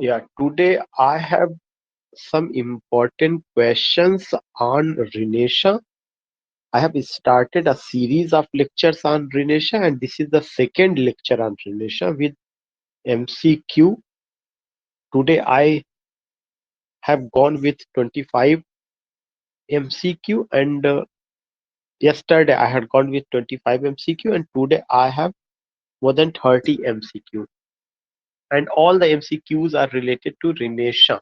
Yeah, today I have some important questions on Renesha. I have started a series of lectures on Renesha, and this is the second lecture on Renesha with MCQ. Today I have gone with 25 MCQ, and yesterday I had gone with 25 MCQ, and today I have more than 30 MCQ. And all the MCQs are related to Renesha.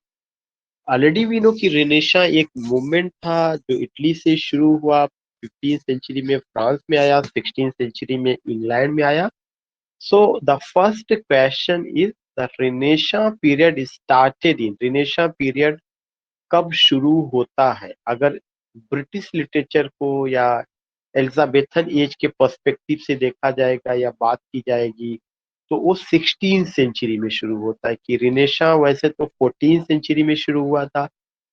Already we know कि renaissance एक movement था जो Italy से शुरू हुआ, 15th century में France में आया, 16th सेंचुरी में इंग्लैंड में आया. So the first question is the Renaissance period started in, Renaissance period कब शुरू होता है. अगर ब्रिटिश लिटरेचर को या एलिजाबेथन एज के पर्सपेक्टिव से देखा जाएगा या बात की जाएगी तो वो 16th सेंचुरी में शुरू होता है. कि रिनेशा वैसे तो 14th सेंचुरी में शुरू हुआ था,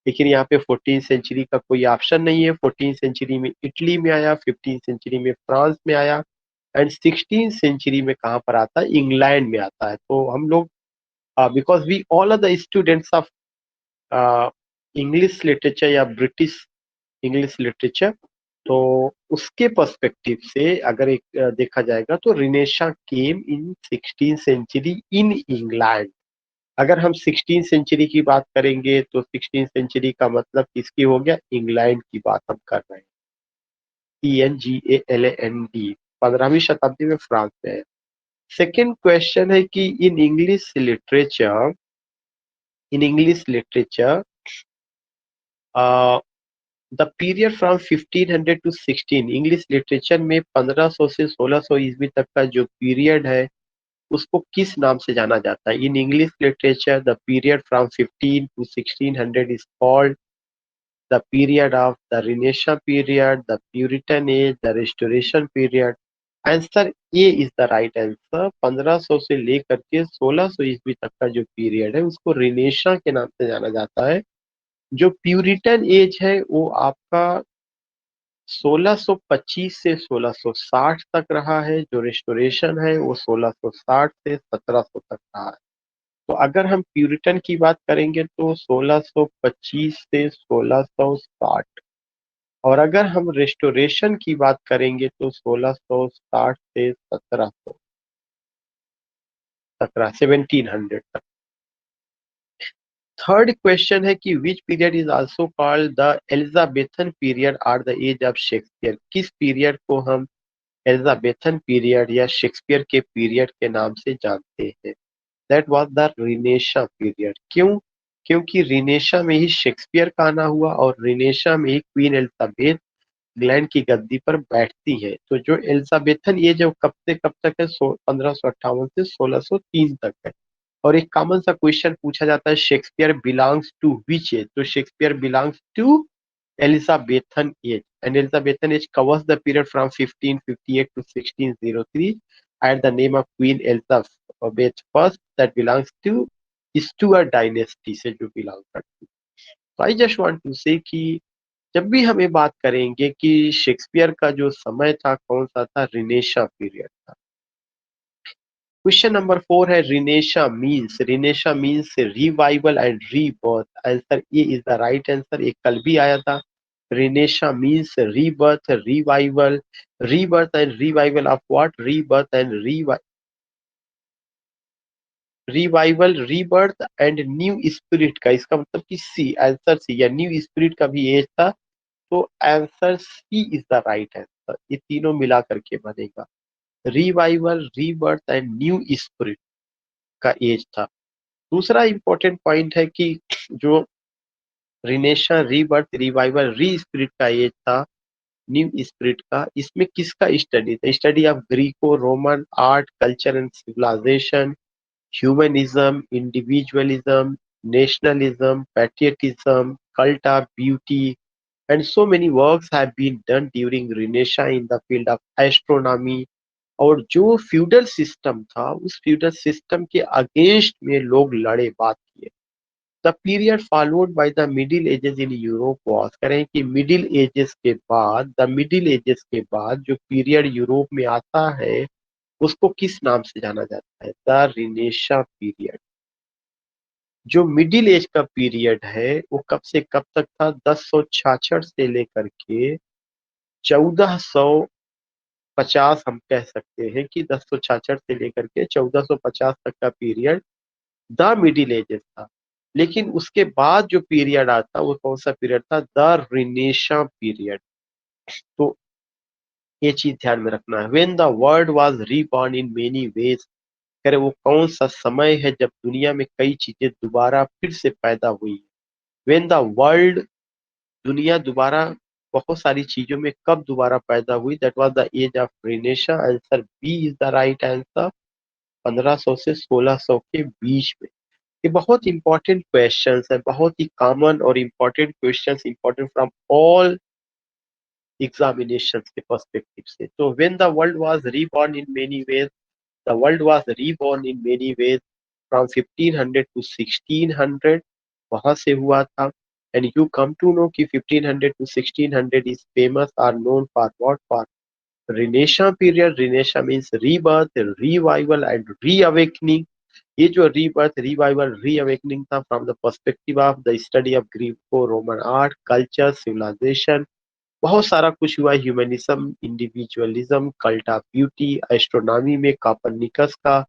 लेकिन यहाँ पे 14th सेंचुरी का कोई ऑप्शन नहीं है. 14th सेंचुरी में इटली में आया, 15th सेंचुरी में फ्रांस में आया, एंड 16th सेंचुरी में कहाँ पर आता है, इंग्लैंड में आता है. तो हम लोग because we all are the students of English literature या ब्रिटिश इंग्लिश लिटरेचर, तो उसके पर्सपेक्टिव से अगर एक देखा जाएगा तो रिनेशा केम इन 16th सेंचुरी इन इंग्लैंड. अगर हम 16th सेंचुरी की बात करेंगे तो 16th सेंचुरी का मतलब किसकी हो गया, इंग्लैंड की बात हम कर रहे हैं. ENGALAND 15वीं शताब्दी में फ्रांस में है. सेकेंड क्वेश्चन है कि in English literature the period from 1500 to 16, English literature में 1500 से 1600 ईस्वी तक का जो पीरियड है उसको किस नाम से जाना जाता है. In English literature the period from 15 to 1600 is called the period of the renaissance period, the puritan age, the restoration period. Answer A is the right answer. 1500 से लेकर के 1600 ईस्वी तक का जो पीरियड है उसको रिनेशा के नाम से जाना जाता है. जो प्यूरिटन एज है वो आपका 1625 से 1660 तक रहा है. जो रेस्टोरेशन है वो 1660 से 1700 तक रहा है. तो अगर हम प्यूरिटन की बात करेंगे तो 1625 से 1660, और अगर हम रेस्टोरेशन की बात करेंगे तो 1660 से 1700 तक. थर्ड क्वेश्चन है कि which period is also called the Elizabethan period और द एज ऑफ शेक्सपियर. किस पीरियड को हम एलिजाबेथन पीरियड या शेक्सपियर के पीरियड के नाम से जानते हैं. That was the renaissance period. क्यों? क्योंकि रिनेशा में ही शेक्सपियर का आना हुआ और रिनेशा में ही क्वीन एलिजाबेथ इंग्लैंड की गद्दी पर बैठती है. तो जो एलिजाबेथन ये जो कब से कब तक है, 1558 से 1603 तक है. और एक कॉमन सा क्वेश्चन पूछा जाता है, Shakespeare belongs to which age. तो Shakespeare belongs to Elizabethan age, and Elizabethan age covers the period from 1558 to 1603 at the name of Queen Elizabeth first that belongs to Stuart dynasty से जो belong करती है. तो आई just want to से कि जब भी हमें बात करेंगे कि शेक्सपियर का जो समय था कौन सा था, रिनेशा पीरियड था. क्वेश्चन नंबर 4 है renaissance means revival and rebirth. Answer A is the right answer. एक कल भी आया था. Renaissance means rebirth, revival. Rebirth and revival of what, rebirth and revival, rebirth and new spirit का. इसका मतलब कि सी, आंसर सी या न्यू स्पिरिट का भी एज था. तो answer C is the right answer. ये तीनों मिला करके बनेगा. Revival, rebirth and new spirit का एज था. दूसरा इंपॉर्टेंट पॉइंट है कि जो renaissance, rebirth, revival, re spirit का एज था, न्यू स्पिरिट का, इसमें किसका स्टडी था? Study of Greco Roman art, culture and civilisation, humanism, individualism, nationalism, patriotism, cult of beauty, and so many works have been done during Renaissance in the field of astronomy. और जो feudal system था उस feudal system के against में लोग लड़े, बात किए. The period followed by the middle edges in Europe was, करें कि मिडिल एजेस के बाद जो पीरियड यूरोप में आता है उसको किस नाम से जाना जाता है? The renaissance period. जो मिडिल एज का पीरियड है वो कब से कब तक था? 1066 से लेकर के 1450, हम कह सकते हैं कि 1066 से लेकर के 1450 तक का पीरियड द मिडिल एजेस था। लेकिन उसके बाद जो पीरियड आता वो कौन सा पीरियड था? The renaissance period. तो ये चीज ध्यान में रखना है। When the world was reborn in many ways, करे वो कौन सा समय है जब दुनिया में कई चीजें दोबारा फिर से पैदा हुई? व्हेन द वर्ल्ड, दुनिया दोबारा बहुत सारी चीजों में कब दोबारा पैदा हुई? That was the age of renaissance. Answer B is the right answer. 1500 से 1600 के बीच में। ये बहुत इंपॉर्टेंट क्वेश्चंस है, बहुत ही कॉमन और important questions, important from all examinations के पर्सपेक्टिव से। तो when the world was reborn in many ways, the world was reborn in many ways from 1500 to 1600, वहां से हुआ था। And you come to know कि 1500 to 1600 is famous or known for what? For renaissance period. Renaissance means rebirth, revival and reawakening. ये जो rebirth, revival, reawakening था from the perspective of the study of Greco Roman art, culture, civilisation, बहुत सारा कुछ हुआ। Humanism, individualism, cult of beauty, astronomy में Copernicus का,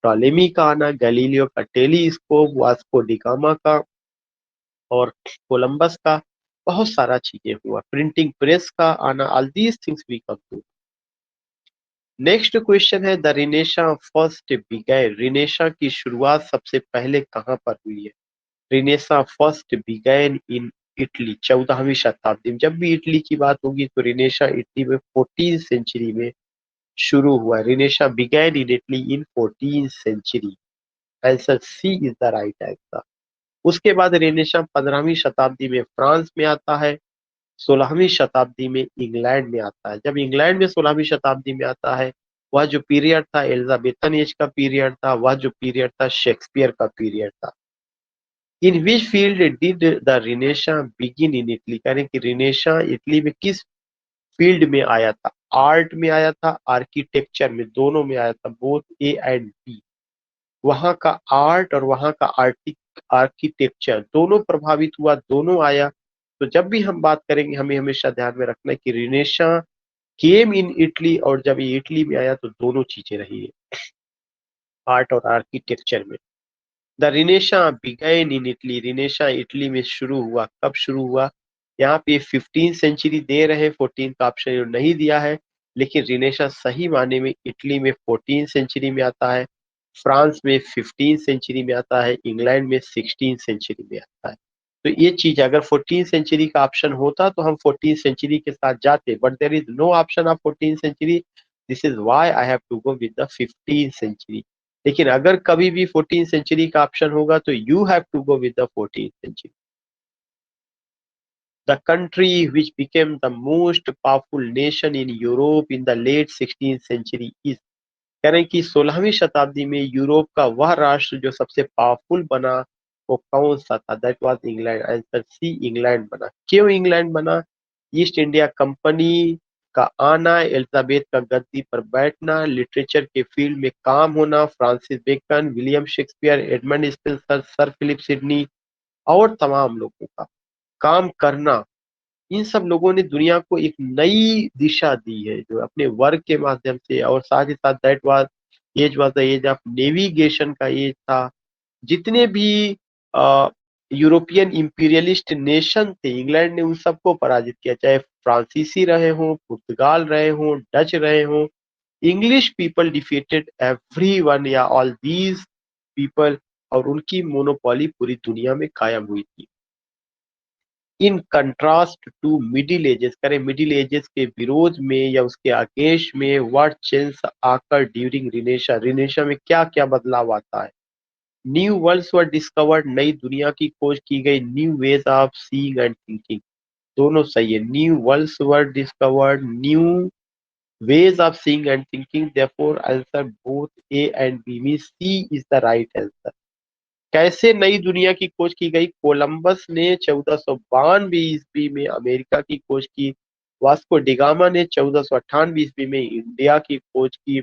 Ptolemy का आना, गैलीलियो का टेलीस्कोप, वास्को डिगामा का और कोलंबस का, बहुत सारा चीजें हुआ। प्रिंटिंग प्रेस का आना, all these things we come to. Next question है the renaissance first began, renaissance की शुरुआत सबसे पहले कहाँ पर हुई है? Renaissance first began in Italy, 14वीं शताब्दी में। जब भी इटली की बात होगी तो रिनेशा इटली में 14th सेंचुरी में शुरू हुआ। Renaissance began in Italy in 14th century. Answer C is the right answer. उसके बाद रिनेशा 15वीं शताब्दी में फ्रांस में आता है, 16वीं शताब्दी में इंग्लैंड में आता है। जब इंग्लैंड में 16वीं शताब्दी में आता है, वह जो पीरियड था एलिजाबेथन एज का पीरियड था, वह जो पीरियड था शेक्सपियर का पीरियड था। In which field did the renaissance begin in Italy, कह रहे कि रिनेशा इटली में किस फील्ड में आया था? आर्ट में आया था, आर्किटेक्चर में, दोनों में आया था, बोथ ए एंड बी। वहां का आर्ट और वहां का आर्किटेक्चर दोनों प्रभावित हुआ, दोनों आया। तो जब भी हम बात करेंगे हमें हमेशा ध्यान में रखना है कि रिनेशा केम इन इटली, और जब ये इटली में आया तो दोनों चीजें रही है, आर्ट और आर्किटेक्चर में। The renaissance began in Italy, renaissance Italy में शुरू हुआ। कब शुरू हुआ? यहाँ पे 15th सेंचुरी दे रहे, 14th का ऑप्शन नहीं दिया है, लेकिन रिनेशा सही माने में इटली में 14th सेंचुरी में आता है, फ्रांस में 15th सेंचुरी में आता है, इंग्लैंड में 16th सेंचुरी में आता है। तो ये चीज अगर 14th सेंचुरी का ऑप्शन होता तो हम 14th सेंचुरी के साथ जाते, but there is no option of 14th century. This is why I have to go with the 15th century. लेकिन अगर कभी भी 14th सेंचुरी का ऑप्शन होगा तो you have to go with the 14th century. The country which became the most powerful nation in Europe in the late 16th century is, कह रहे हैं कि 16वीं शताब्दी में यूरोप का वह राष्ट्र जो सबसे पावरफुल बना वो कौन सा था? That was England. Answer C England बना। क्यों इंग्लैंड बना? ईस्ट इंडिया कंपनी का आना, एलिजाबेथ का गद्दी पर बैठना, लिटरेचर के फील्ड में काम होना, Francis Bacon, William Shakespeare, Edmund Spenser, sir Philip Sidney और तमाम लोगों का काम करना, इन सब लोगों ने दुनिया को एक नई दिशा दी है जो अपने वर्क के माध्यम से। और साथ ही साथ that was the age of navigation का एज था। जितने भी यूरोपियन इंपीरियलिस्ट नेशन थे, इंग्लैंड ने उन सबको पराजित किया, चाहे फ्रांसीसी रहे हों, पुर्तगाल रहे हों, डच रहे हों। इंग्लिश पीपल डिफीटेड एवरीवन या ऑल दीज पीपल, और उनकी मोनोपोली पूरी दुनिया में कायम हुई थी। In contrast to middle ages, करें मिडिल एजेस के विरोध में या उसके अगेंस्ट में, व्हाट चेंज आकर ड्यूरिंग रिनेशा, रिनेशा में क्या क्या बदलाव आता है? न्यू वर्ल्ड्स वर डिस्कवर्ड, नई दुनिया की खोज की गई, new ways of seeing and thinking, दोनों सही है। New worlds were discovered, new ways of seeing and thinking, therefore answer both A and B means C is the right answer. कैसे नई दुनिया की खोज की गई? कोलंबस ने 1492 ईस्वी में अमेरिका की खोज की, वास्को डिगामा ने 1498 ईस्वी में इंडिया की खोज की।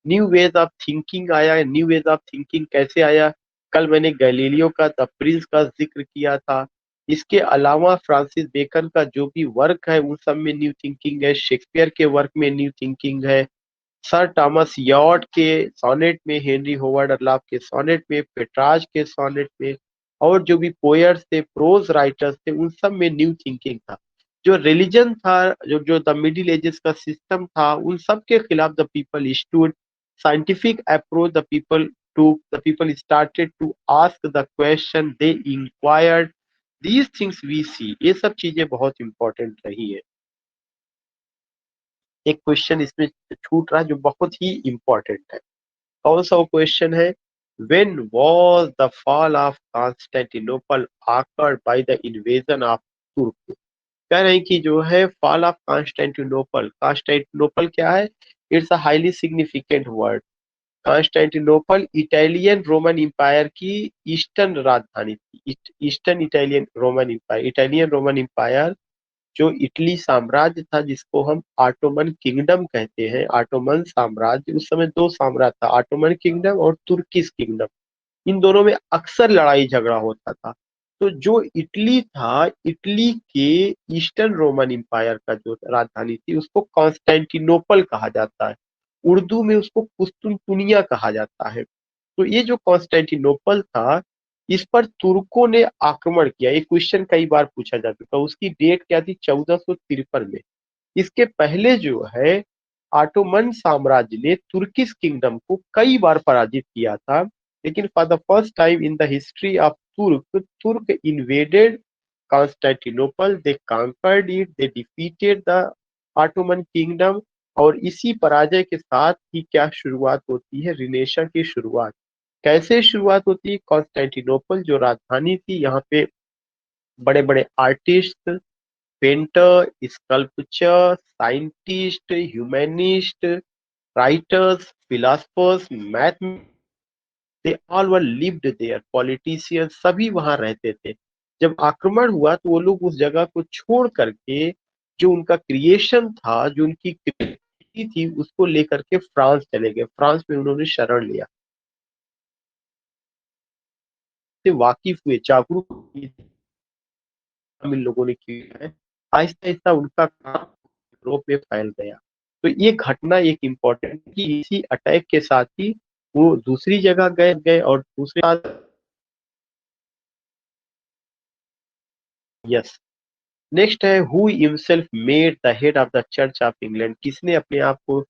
न्यू वेज ऑफ थिंकिंग आया। न्यू वेज ऑफ थिंकिंग कैसे आया? कल मैंने गैलीलियो का द प्रिंस का जिक्र किया था। इसके अलावा फ्रांसिस बेकन का जो भी वर्क है उन सब में न्यू थिंकिंग है, शेक्सपियर के वर्क में न्यू थिंकिंग है, सर थॉमस यॉर्ट के सोनेट में, हेनरी होवर्ड अरलाफ के सोनेट में, पेट्रार्च के सोनेट में, और जो भी पोएट्स थे, प्रोज राइटर्स थे, उन सब में न्यू थिंकिंग था। जो रिलीजन था, जो जो द मिडिल एजेस का सिस्टम था, उन सब के खिलाफ the people stood. Scientific approach the people started to ask the question, they inquired, these things we see. ये सब चीजें बहुत इंपॉर्टेंट रही है। एक क्वेश्चन इसमें छूट रहा है जो बहुत ही इंपॉर्टेंट है। कौन सा वो क्वेश्चन है? When was the fall of Constantinople occurred by the invasion of Turk? कह रहे हैं कि जो है फॉल ऑफ कॉन्स्टेंटिनोपल, कॉन्स्टेंटिनोपल क्या है? It's a highly significant word. Constantinople Italian Roman empire की ईस्टर्न राजधानी थी। Eastern Italian Roman empire, Italian Roman empire जो इटली साम्राज्य था, जिसको हम ऑटोमन किंगडम कहते हैं। ऑटोमन साम्राज्य, उस समय दो साम्राज्य था, ऑटोमन किंगडम और तुर्किश किंगडम। इन दोनों में अक्सर लड़ाई झगड़ा होता था। तो जो इटली था, इटली के ईस्टर्न रोमन इंपायर का जो राजधानी थी उसको कॉन्स्टेंटिनोपल कहा जाता है। उर्दू में उसको कुस्तुनतुनिया कहा जाता है। तो ये जो कॉन्स्टेंटिनोपल था, इस पर तुर्कों ने आक्रमण किया। ये क्वेश्चन कई बार पूछा जा चुका। उसकी डेट क्या थी? 1453 में। इसके पहले जो है ऑटोमन साम्राज्य ने तुर्किश किंगडम को कई बार पराजित किया था, लेकिन for the first time in the history of Turk invaded Constantinople, they conquered it, they defeated the Ottoman kingdom. और इसी पराजय के साथ ही क्या शुरुआत होती है? रिनेशा की शुरुआत। कैसे शुरुआत होती है? कॉन्स्टेंटिनोपल जो राजधानी थी, यहाँ पे बड़े बड़े artist, painter, sculpture, scientist, humanist, writers, philosophers, math, they all were lived there, politician सभी वहां रहते थे। जब आक्रमण हुआ तो वो लोग उस जगह को छोड़ करके जो उनका क्रिएशन था, जो उनकी क्रिएटिविटी थी, उसको लेकर के फ्रांस चले गए। फ्रांस में उन्होंने शरण लिया, से वाकिफ हुए, जागरूक हुए, हम इन लोगों ने किया है। आहिस्ता आहिस्ता उनका काम यूरोप में फैल गया। तो ये घटना एक इम्पोर्टेंट कि इसी अटैक के साथ ही वो दूसरी जगह गए गए और दूसरे। यस। नेक्स्ट है who himself made the head of the church of England. किसने अपने आप को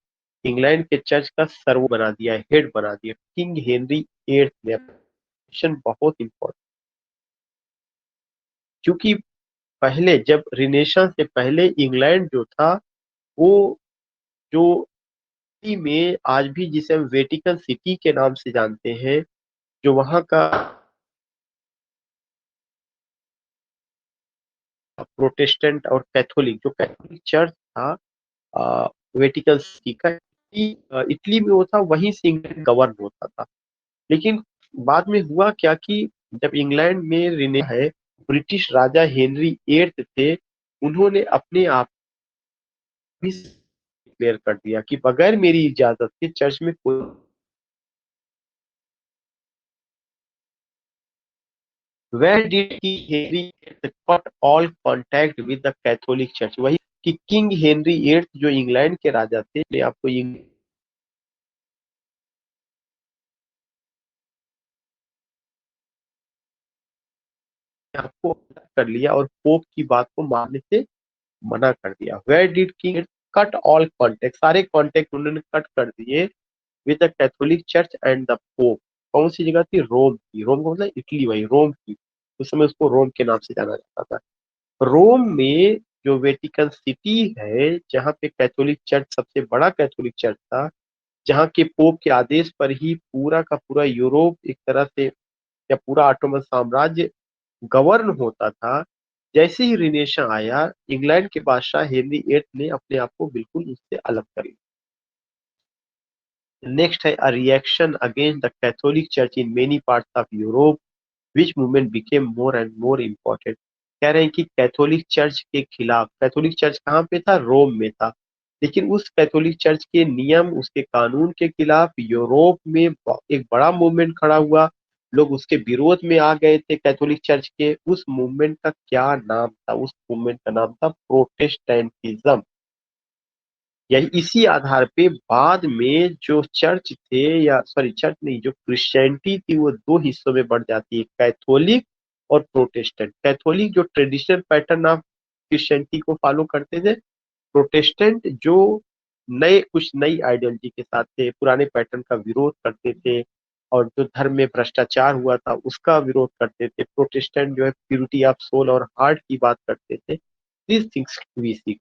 इंग्लैंड के चर्च का सर्व बना दिया, हेड बना दिया? किंग हेनरी एट्थ ने। क्वेश्चन बहुत इंपॉर्टेंट, क्योंकि पहले जब रिनेशंस से पहले इंग्लैंड जो था, वो जो में आज भी जिसे हम वेटिकन सिटी के नाम से जानते हैं, जो वहाँ का प्रोटेस्टेंट और कैथोलिक, जो कैथोलिक चर्च था वेटिकन सिटी का, इटली में वो था, वहीं से इंग्लैंड गवर्न होता था। लेकिन बाद में हुआ क्या कि जब इंग्लैंड में रिने है, ब्रिटिश राजा हेनरी एट्थ थे, उन्होंने अपने आप भी डिक्लेयर कर दिया कि बगैर मेरी इजाजत के चर्च में कोई। Where did King Henry VIII cut all contact with the Catholic Church? वही कि किंग हेनरी एट्थ जो इंग्लैंड के राजा थे, ने आपको आपको कर लिया और पोप की बात को मानने से मना कर दिया। Where did king cut all contact, सारे कॉन्टेक्ट उन्होंने कट कर दिए with the Catholic church and the pope. कौन सी जगह थी? रोम की। रोम का मतलब इटली, वही रोम की। उस समय उसको रोम के नाम से जाना जाता था। रोम में जो वेटिकन सिटी है, जहाँ पे कैथोलिक चर्च सबसे बड़ा कैथोलिक चर्च था, जहाँ के पोप के आदेश पर ही पूरा का पूरा यूरोप एक तरह से, या पूरा ऑटोमन साम्राज्य गवर्न होता था। जैसे ही रिनेशा आया, इंग्लैंड के बादशाह हेनरी एट ने अपने आप को बिल्कुल उससे अलग कर लिया। नेक्स्ट है a reaction against the Catholic church in many parts of Europe, which movement became more and more important. कह रहे हैं कि कैथोलिक चर्च के खिलाफ, कैथोलिक चर्च कहाँ पे था? रोम में था। लेकिन उस कैथोलिक चर्च के नियम, उसके कानून के खिलाफ यूरोप में एक बड़ा मूवमेंट खड़ा हुआ। लोग उसके विरोध में आ गए थे कैथोलिक चर्च के। उस मूवमेंट का क्या नाम था? उस मूवमेंट का नाम था प्रोटेस्टेंटिज्म। यही इसी आधार पे बाद में जो चर्च थे, या सॉरी चर्च नहीं, जो क्रिश्चियनिटी थी, वो दो हिस्सों में बढ़ जाती है, कैथोलिक और प्रोटेस्टेंट। कैथोलिक जो ट्रेडिशनल पैटर्न ऑफ क्रिश्चियनिटी को फॉलो करते थे, प्रोटेस्टेंट जो नए कुछ नई आइडियोलॉजी के साथ थे, पुराने पैटर्न का विरोध करते थे, और जो धर्म में भ्रष्टाचार हुआ था उसका विरोध करते थे। प्रोटेस्टेंट जो है प्यूरिटी ऑफ सोल और हार्ट की बात करते थे। This things we see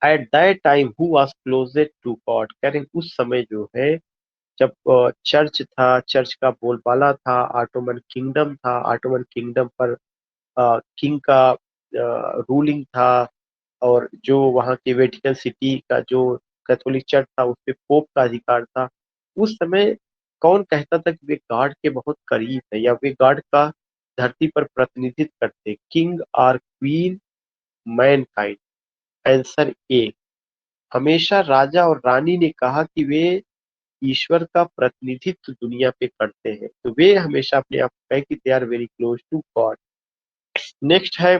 at that time who was closest to God. कह रहे हैं उस समय जो है, जब चर्च था, चर्च का बोलबाला था, ऑटोमन किंगडम था, ऑटोमन किंगडम पर किंग का रूलिंग था, और जो वहाँ के वेटिकन सिटी का जो कैथोलिक चर्च था उस पे पोप का अधिकार था। उस समय कौन कहता था कि वे गॉड के बहुत करीब है, या वे गॉड का धरती पर प्रतिनिधित्व करते? किंग और queen, man kind. Answer A. हमेशा राजा और रानी ने कहा कि वे ईश्वर का प्रतिनिधित्व दुनिया पे करते हैं, तो वे हमेशा अपने आप को कहे कि they are very close to God. Next है,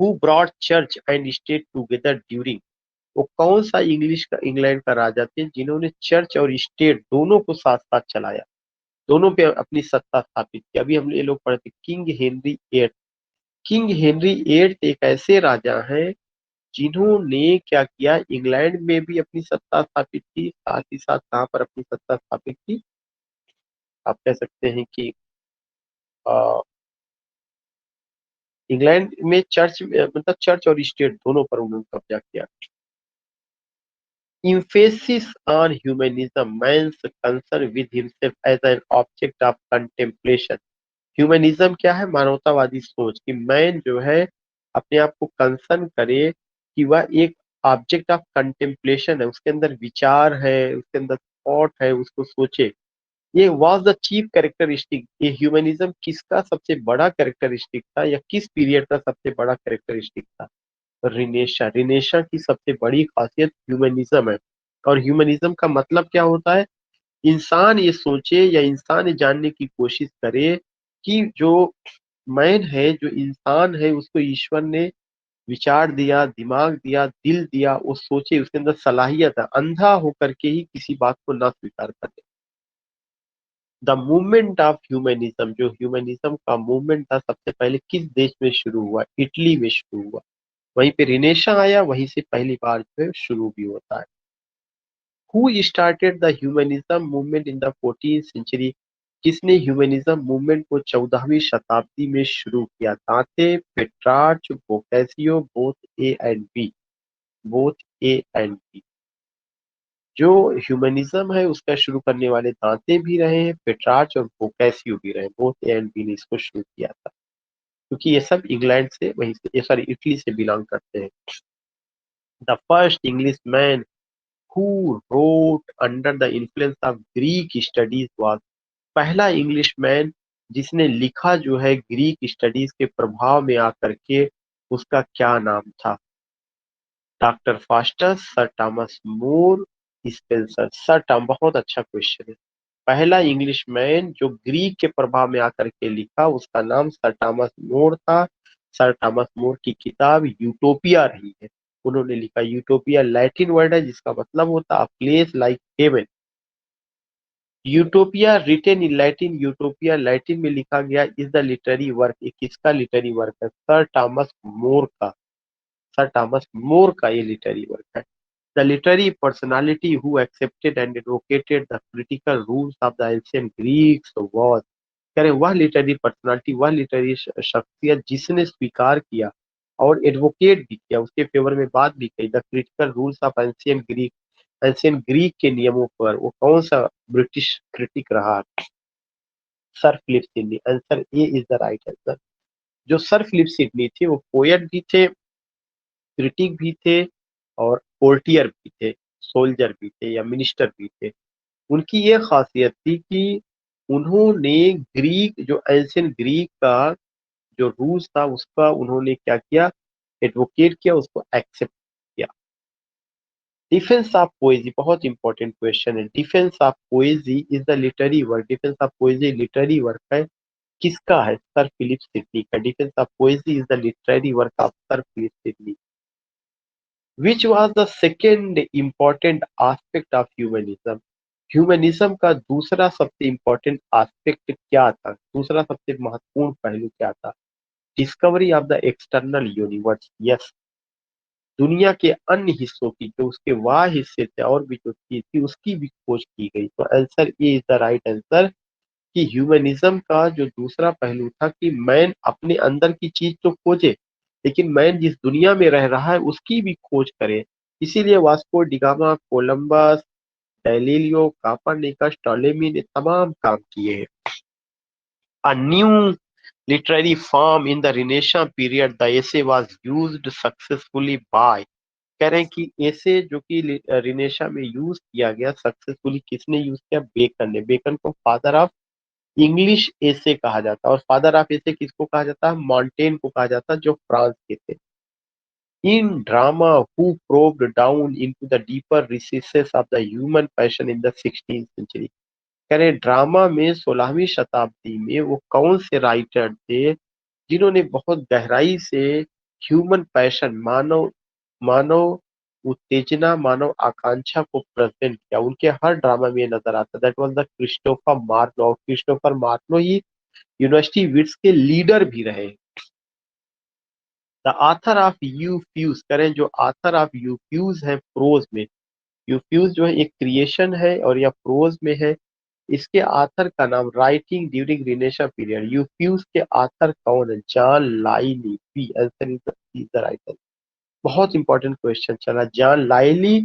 who brought church and state together during. वो कौन सा इंग्लैंड का राजा थे जिन्होंने चर्च और स्टेट दोनों को साथ साथ चलाया, दोनों पे अपनी सत्ता स्थापित की? अभी हम ये लोग पढ़ते king Henry eight. King Henry eight एक ऐसे राजा हैं जिन्होंने क्या किया, इंग्लैंड में भी अपनी सत्ता स्थापित की, साथ ही साथ कहाँ पर अपनी सत्ता स्थापित की? आप कह सकते हैं कि अ, इंग्लैंड में चर्च, मतलब चर्च और स्टेट दोनों पर उन्होंने कब्जा किया। Emphasis on humanism, man's concern with himself as an object of contemplation। Humanism क्या है? मानवतावादी सोच, कि मैन जो है अपने आप को कंसर्न करे कि वह एक ऑब्जेक्ट ऑफ कंटेम्पलेशन है, उसके अंदर विचार है, उसके अंदर थॉट है, उसको सोचे। ये वॉज द चीफ कैरेक्टरिस्टिक। ये ह्यूमनिज्म किसका सबसे बड़ा कैरेक्टरिस्टिक था, या किस पीरियड का सबसे बड़ा कैरेक्टरिस्टिक था? रिनेशा। रिनेशा की सबसे बड़ी खासियत ह्यूमनिज्म है। और ह्यूमनिज्म का मतलब क्या होता है? इंसान ये सोचे या इंसान ये जानने की कोशिश करे कि जो मैन है, जो इंसान है, उसको ईश्वर ने विचार दिया, दिमाग दिया, दिल दिया, वो सोचे, उसके अंदर सलाहियत है, अंधा होकर के ही किसी बात को ना स्वीकार करे। द मूवमेंट ऑफ ह्यूमनिज्म, जो ह्यूमनिज्म का मूवमेंट था, सबसे पहले किस देश में शुरू हुआ? इटली में शुरू हुआ। वहीं पे रिनेशा आया, वहीं से पहली बार जो है शुरू भी होता है। Who started the humanism movement in the 14th century. किसने ह्यूमनिज्म मूवमेंट को 14वीं शताब्दी में शुरू किया? Dante, Petrarch, Boccaccio, both A and B. Both A and B. जो ह्यूमनिज्म है उसका शुरू करने वाले दांते भी रहे हैं, पेट्रार्च और बोकासियो भी रहे। बोथ ए एंड बी ने इसको शुरू किया था, क्योंकि ये सब इंग्लैंड से, वहीं से, सॉरी इटली से बिलोंग करते हैं। The first English man who wrote under the influence of Greek studies was। पहला इंग्लिशमैन जिसने लिखा जो है ग्रीक स्टडीज के प्रभाव में आकर के, उसका क्या नाम था? डॉक्टर फास्टस, सर थॉमस मोर, स्पेंसर। सर टॉम, बहुत अच्छा क्वेश्चन है। पहला इंग्लिशमैन जो ग्रीक के प्रभाव में आकर के लिखा, उसका नाम सर थॉमस मोर था। सर थॉमस मोर की किताब यूटोपिया रही है। उन्होंने लिखा, यूटोपिया लैटिन वर्ड है जिसका मतलब होता है place like heaven. Utopia written in Latin, utopia Latin में लिखा गया, इज द लिटरेरी वर्क। ये किसका लिटरेरी वर्क है? सर थॉमस मोर का। सर थॉमस मोर का ये लिटरेरी वर्क है। The literary personality who accepted and advocated the critical rules of the ancient Greeks was. कह रहे वह लिटरेरी पर्सनालिटी, वह लिटरेरी शख्सियत जिसने स्वीकार किया और एडवोकेट भी किया, उसके फेवर में बात भी कही, the critical rules of ancient Greek, ancient Greek के नियमों पर, वो कौन सा ब्रिटिश क्रिटिक रहा? Sir Philip Sidney. Answer A is the right answer. जो सर फिलिप सिडनी थे वो पोएट भी थे, क्रिटिक भी थे, और कोर्टियर भी थे, सोल्जर भी थे, या मिनिस्टर भी थे। उनकी ये खासियत थी कि उन्होंने ग्रीक, जो एंशियंट ग्रीक का जो रूल्स था उसका उन्होंने क्या किया? एडवोकेट किया, उसको एक्सेप्ट किया। डिफेंस ऑफ पोएजी बहुत इंपॉर्टेंट क्वेश्चन है। Defence of poesy is the literary work. Defence of poesy literary work है, किसका है? सर फिलिप सिडनी का। Defence of poesy is the literary work of sir Philip Sidney. Which was the second important aspect of humanism? Humanism का दूसरा सबसे important aspect क्या था? दूसरा सबसे महत्वपूर्ण पहलू क्या था? Discovery of the external universe. Yes, दुनिया के अन्य हिस्सों की, जो उसके वाह हिस्से थे और भी जो चीज थी, उसकी भी खोज की गई। तो answer A is the right answer, कि ह्यूमनिज्म का जो दूसरा पहलू था कि मैन अपने अंदर की चीज तो खोजे, लेकिन मैन जिस दुनिया में रह रहा है उसकी भी खोज करे। इसीलिए Vasco da Gama, Columbus, Galileo, Copernicus, Ptolemy ने तमाम काम किए हैं। A new literary form in the Renaissance period, the essay was used successfully by। कह रहे हैं कि ऐसे जो कि रिनेशा में यूज किया गया सक्सेसफुली, किसने यूज किया? बेकन ने। बेकन को फादर ऑफ इंग्लिश एसे कहा जाता है, और फादर ऑफ एसे किसको कहा जाता है? मॉन्टेन को कहा जाता है, जो फ्रांस के थे। In drama who probed down into the deeper recesses of the human passion in the 16th century. कह रहे ड्रामा में 16वीं शताब्दी में वो कौन से राइटर थे जिन्होंने बहुत गहराई से ह्यूमन पैशन, मानव मानव उत्तेजना, मानव आकांक्षा को प्रेजेंट किया? उनके हर ड्रामा में ये नजर आता। That was the Christopher Marlowe. Christopher Marlowe ही यूनिवर्सिटी विट्स के लीडर भी रहे। द आथर ऑफ यूफ्यूज, करें जो आथर ऑफ यूफ्यूज है प्रोज में। यूफ्यूज जो है एक क्रिएशन है और यह प्रोज में है। इसके आथर का नाम, writing during renaissance period, Euphues के आथर कौन है? John Lyly. B answer is the right answer. बहुत इंपॉर्टेंट क्वेश्चन चला। John Lyly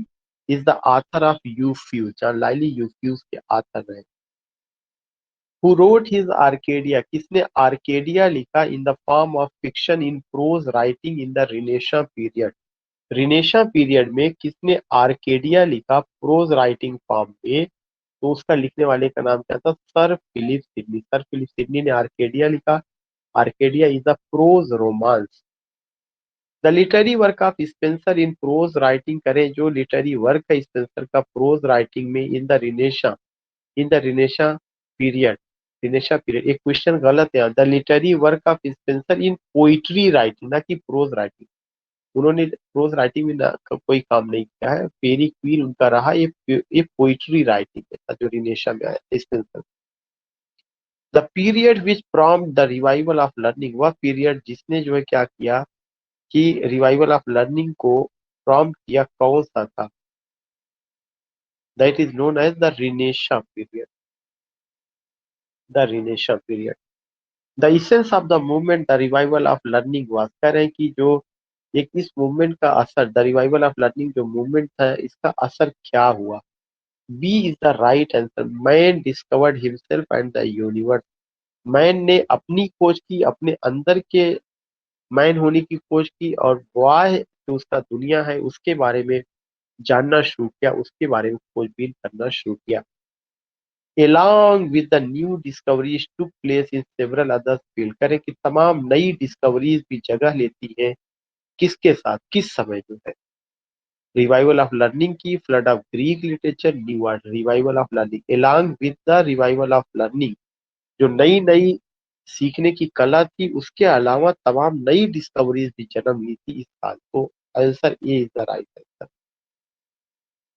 is the author of Euphues. John Lyly Euphues के आथर है। हु रोट हिज आर्केडिया, किसने Arcadia लिखा? In the form of fiction in prose writing in the renaissance period. Renaissance period में किसने Arcadia लिखा pros writing form में? तो उसका लिखने वाले का नाम क्या था? Sir Philip Sidney. Sir Philip Sidney ने आर्केडिया लिखा। Arcadia is a prose romance. The literary work of Spenser in prose writing, करें जो लिटरेरी वर्क है स्पेंसर का प्रोज राइटिंग में in the renaissance, in the renaissance period. Renaissance period, एक question गलत है। The literary work of Spenser in poetry writing, ना कि प्रोज राइटिंग। उन्होंने प्रोज राइटिंग में कोई काम नहीं किया है। फेरी क्वीन उनका रहा, ये पोइट्री राइटिंग था जो रिनेशा में आया Spenser. The period which prompt the revival of learning, वह पीरियड जिसने जो है क्या किया कि रिवाइवल ऑफ लर्निंग को प्रॉम्प्ट किया, कौन सा था? That is known as the renaissance period. The renaissance period. The essence of the movement the revival of learning was, कह रहे हैं कि जो एक इस मूवमेंट का असर, द रिवाइवल ऑफ लर्निंग जो मूवमेंट था, इसका असर क्या हुआ? B is the right answer. Man discovered himself and the universe. Man ने अपनी खोज की, अपने अंदर के मैन होने की खोज की, और वाह जो उसका दुनिया है उसके बारे में जानना शुरू किया, उसके बारे में खोजबीन करना शुरू किया। along with the new discoveries took place in several other field, करें कि तमाम नई डिस्कवरीज भी जगह लेती हैं किसके साथ, किस समय जो है? रिवाइवल ऑफ लर्निंग की, flood of Greek literature, new art. Revival of learning, along with the revival of learning, जो नई नई सीखने की कला थी, उसके अलावा तमाम नई डिस्कवरीज भी जन्म ली थी इस साल। तो answer A is the right answer.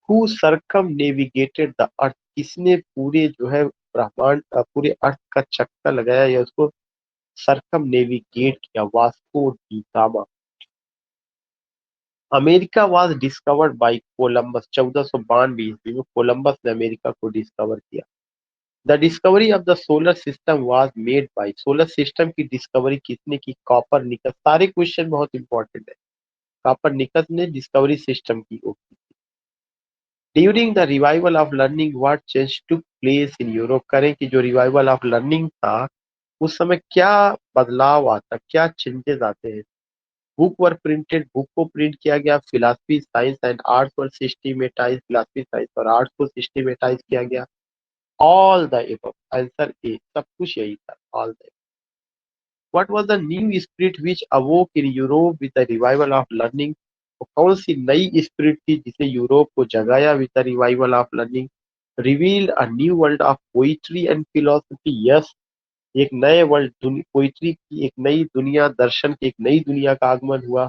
Who circumnavigated the earth, किसने पूरे जो है ब्रह्मांड, पूरे अर्थ का चक्कर लगाया या उसको सरकम नेविगेट किया? Vasco D gamma. America was discovered by Columbus, 1492 ईस्वी में कोलंबस ने अमेरिका को डिस्कवर किया। The discovery of the solar system was made by, solar system की डिस्कवरी किसने की? कॉपरनिकस। सारे क्वेश्चन बहुत इंपॉर्टेंट है। कॉपरनिकस ने डिस्कवरी सिस्टम की वो की। During the revival of learning what change took place in Europe, करें कि जो रिवाइवल ऑफ लर्निंग था उस समय क्या बदलाव आता, क्या चेंजेस आते हैं? बुक वर प्रिंटेड, बुक को प्रिंट किया गया। Philosophy, science and arts were systematise, philosophy, science और आर्ट्स को सिस्टमेटाइज किया गया। All the above, answer A, सब कुछ यही था, all the. What was the new spirit which अवोक in Europe with the revival of learning, वो कौन सी नई स्पिरिट थी जिसने यूरोप को जगाया with the revival of learning, reveal a new world of poetry and philosophy. Yes, एक नए world, poetry की एक नई दुनिया, दर्शन की एक नई दुनिया का आगमन हुआ।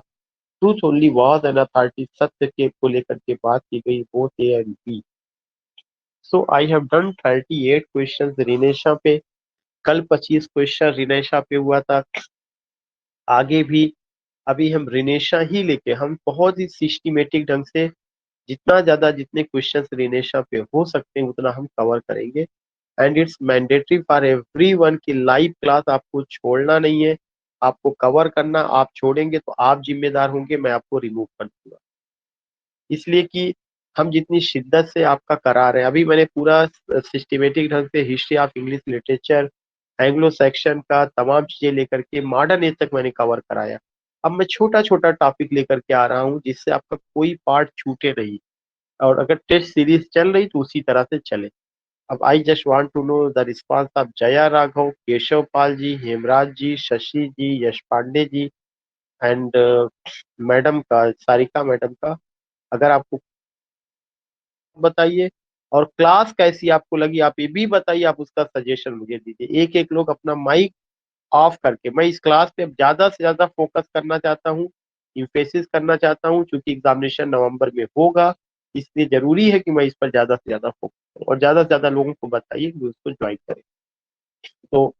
Truth only was an authority, सत्य के को लेकर के बात की गई, both A and B. So I have done 38 question renaissance पे। कल 25 क्वेश्चन रिनेशा पे हुआ था। आगे भी अभी हम रिनेशा ही लेके हम बहुत ही सिस्टमेटिक ढंग से जितने क्वेश्चन रिनेशा पे हो सकते हैं उतना हम कवर करेंगे। And it's mandatory for everyone की लाइव क्लास आपको छोड़ना नहीं है, आपको कवर करना। आप छोड़ेंगे तो आप जिम्मेदार होंगे, मैं आपको रिमूव कर दूंगा। इसलिए कि हम जितनी शिद्दत से आपका करा रहे हैं, अभी मैंने पूरा सिस्टमेटिक ढंग से history of English literature, Anglo Saxon का तमाम चीजें लेकर के मॉडर्न एज तक मैंने कवर कराया। अब मैं छोटा छोटा टॉपिक लेकर के आ रहा हूँ जिससे आपका कोई पार्ट छूटे नहीं, और अगर टेस्ट सीरीज चल रही तो उसी तरह से चले। अब I just want to know the response of Jaya Raghav, Keshav Pal ji, Hemraj ji, Shashi ji, Yash Pandey ji and madam का, सारिका मैडम का। अगर आपको बताइए, और क्लास कैसी आपको लगी आप ये भी बताइए, आप उसका सजेशन मुझे दीजिए। एक एक लोग अपना माइक ऑफ करके, मैं इस क्लास पे ज्यादा से ज्यादा फोकस करना चाहता हूँ, इम्फेसिस करना चाहता हूँ, क्योंकि एग्जामिनेशन नवंबर में होगा, इसलिए जरूरी है कि मैं इस पर ज्यादा से ज्यादा फोकस करूँ, और ज्यादा से ज्यादा लोगों को बताइए कि उसको ज्वाइन करें। तो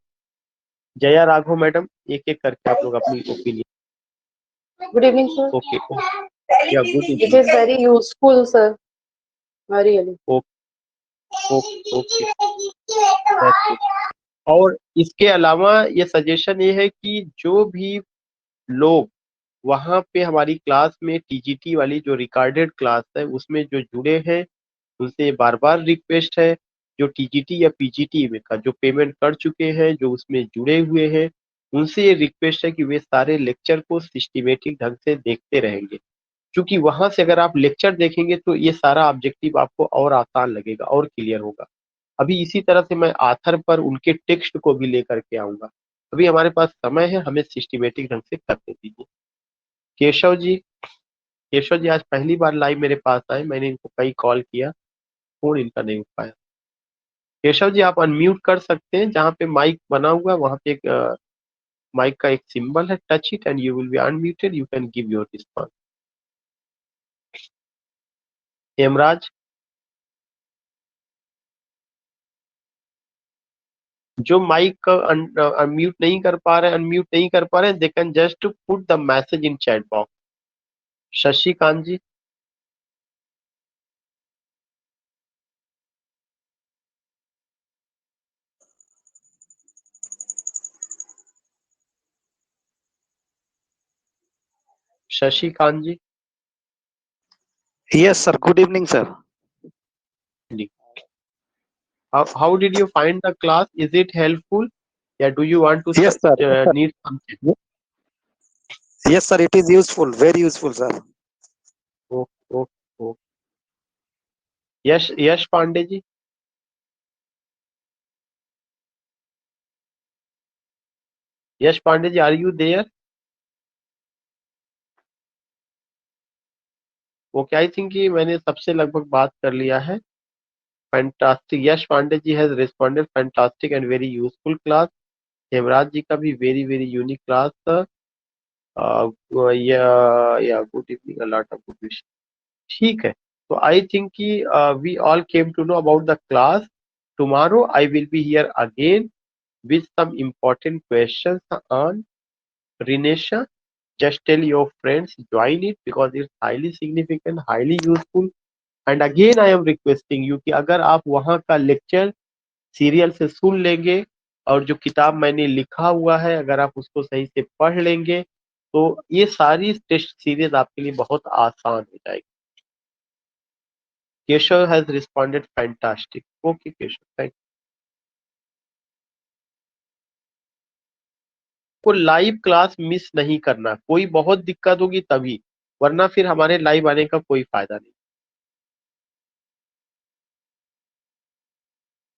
जया राघव मैडम, एक एक करके आप लोग अपनी opinion. Good evening, sir. Okay, yeah good It evening. is very useful, sir. Really. Okay okay, that's good. और इसके अलावा ये सजेशन ये है कि जो भी लोग वहाँ पे हमारी क्लास में टीजीटी वाली जो रिकॉर्डेड क्लास है उसमें जो जुड़े हैं, उनसे बार बार रिक्वेस्ट है, जो टीजीटी या पीजीटी में का जो पेमेंट कर चुके हैं, जो उसमें जुड़े हुए हैं, उनसे ये रिक्वेस्ट है कि वे सारे लेक्चर को सिस्टमेटिक ढंग से देखते रहेंगे। क्योंकि वहां से अगर आप लेक्चर देखेंगे तो ये सारा ऑब्जेक्टिव आपको और आसान लगेगा और क्लियर होगा। अभी इसी तरह से मैं आथर पर उनके टेक्स्ट को भी लेकर के आऊंगा। अभी हमारे पास समय है, हमें सिस्टमेटिक ढंग से करने दीजिए। केशव जी, केशव जी आज पहली बार लाइव मेरे पास आए, मैंने इनको कई कॉल किया, फोन इनका नहीं उठ पाया। केशव जी आप अनम्यूट कर सकते हैं, जहाँ पे माइक बना हुआ है वहां पे एक माइक का एक सिंबल है, touch it and you will be unmuted, you can give your response. Hemraj, जो माइक का अनम्यूट नहीं कर पा रहे, अनम्यूट नहीं कर पा रहे, they can just put the message in chat box. Shashikant ji, Shashikant ji, Yes, sir. Good evening, sir. how did you find the class? Is it helpful? Yeah, do you want to Yes, sir. need something? Yes, sir. It is useful. Very useful, sir. Oh, oh, oh. Yash Pandey ji, Yash Pandey ji, are you there? Okay, I think कि मैंने सबसे लगभग बात कर लिया है। Fantastic, Yash Pandey ji has responded, fantastic and very useful class. Hemraj ji का भी वेरी वेरी यूनिक क्लास था। Yeah good evening, a lot of good wish. ठीक है, तो आई थिंक कि we all came to know about the class. Tomorrow I will be here again with some important questions on Renesha. Just tell your friends, join it because it's highly significant, highly useful. And again, I am requesting you कि अगर आप वहाँ का lecture serial से सुन लेंगे और जो किताब मैंने लिखा हुआ है अगर आप उसको सही से पढ़ लेंगे तो ये सारी टेस्ट सीरीज आपके लिए बहुत आसान हो जाएगी। Keshav has responded fantastic. Okay Keshav, thank you. को लाइव क्लास मिस नहीं करना, कोई बहुत दिक्कत होगी तभी, वरना फिर हमारे लाइव आने का कोई फायदा नहीं।